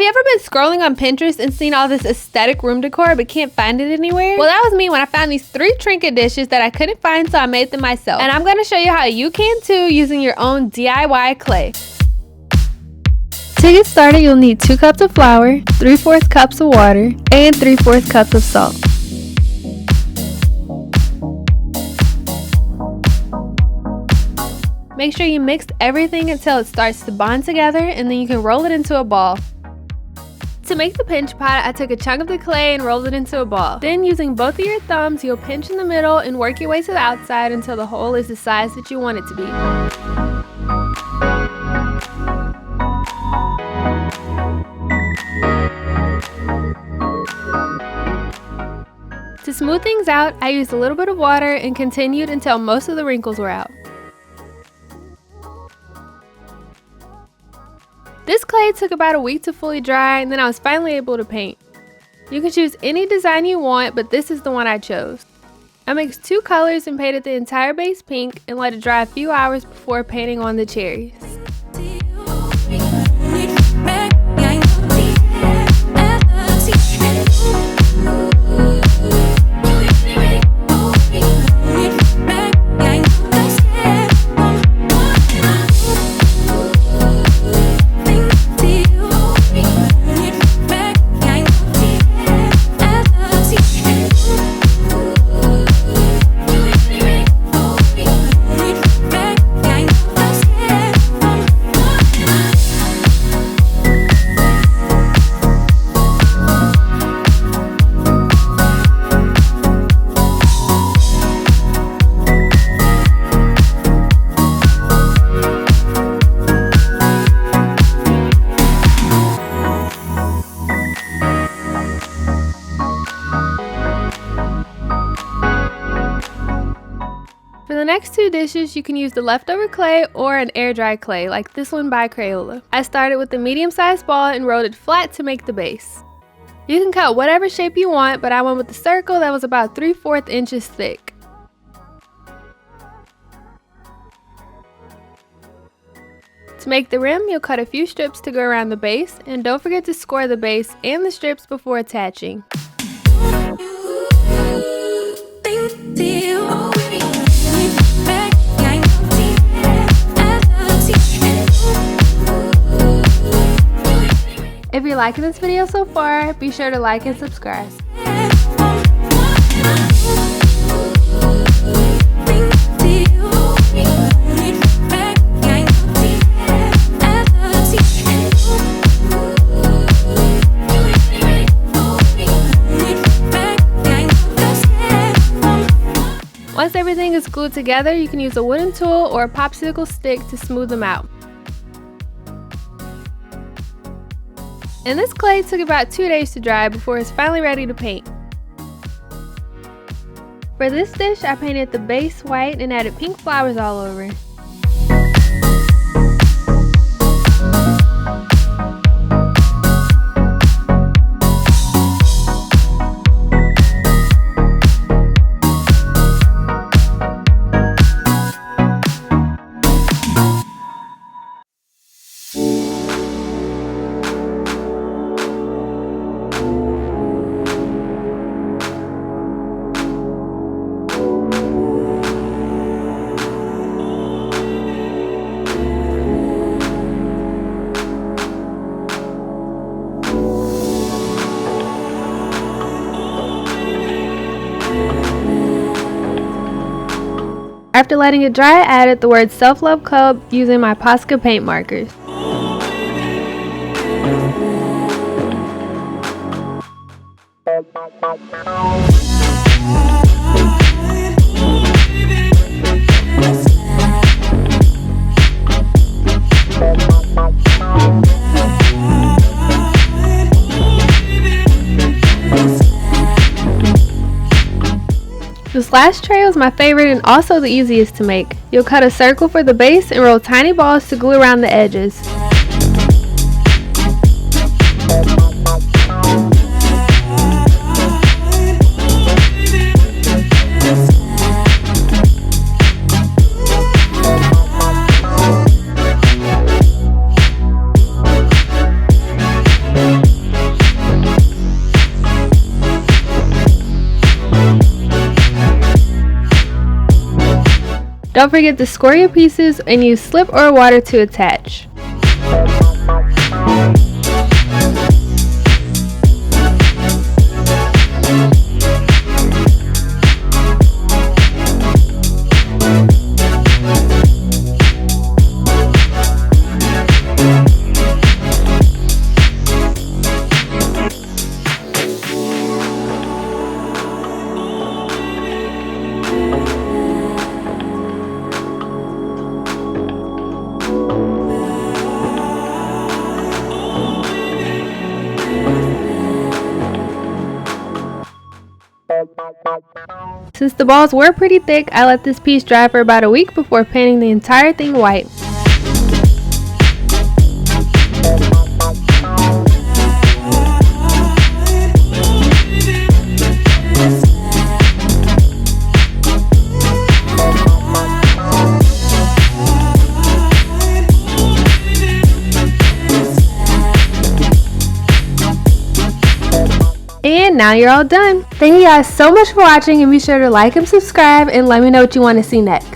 you ever been scrolling on Pinterest and seen all this aesthetic room decor but can't find it anywhere? Well, that was me when I found these 3 Trinket dishes that I couldn't find, so I made them myself. And I'm going to show you how you can too using your own DIY clay. To get started, you'll need 2 cups of flour, 3/4 cups of water, and 3/4 cups of salt. Make sure you mix everything until it starts to bond together, and then you can roll it into a ball. To make the pinch pot, I took a chunk of the clay and rolled it into a ball. Then, using both of your thumbs, you'll pinch in the middle and work your way to the outside until the hole is the size that you want it to be. To smooth things out, I used a little bit of water and continued until most of the wrinkles were out. This clay took about a week to fully dry, and then I was finally able to paint. You can choose any design you want, but this is the one I chose. I mixed 2 colors and painted the entire base pink and let it dry a few hours before painting on the cherries. For the next 2 dishes, you can use the leftover clay or an air dry clay, like this one by Crayola. I started with a medium-sized ball and rolled it flat to make the base. You can cut whatever shape you want, but I went with the circle that was about 3/4 inches thick. To make the rim, you'll cut a few strips to go around the base, and don't forget to score the base and the strips before attaching. If you're liking this video so far, be sure to like and subscribe. Once everything is glued together, you can use a wooden tool or a popsicle stick to smooth them out. And this clay took about 2 days to dry before it's finally ready to paint. For this dish, I painted the base white and added pink flowers all over. After letting it dry, I added the word Self-Love Club using my Posca paint markers. This last tray was my favorite and also the easiest to make. You'll cut a circle for the base and roll tiny balls to glue around the edges. Don't forget to score your pieces and use slip or water to attach. Since the balls were pretty thick, I let this piece dry for about a week before painting the entire thing white. And now you're all done. Thank you guys so much for watching, and be sure to like and subscribe and let me know what you want to see next.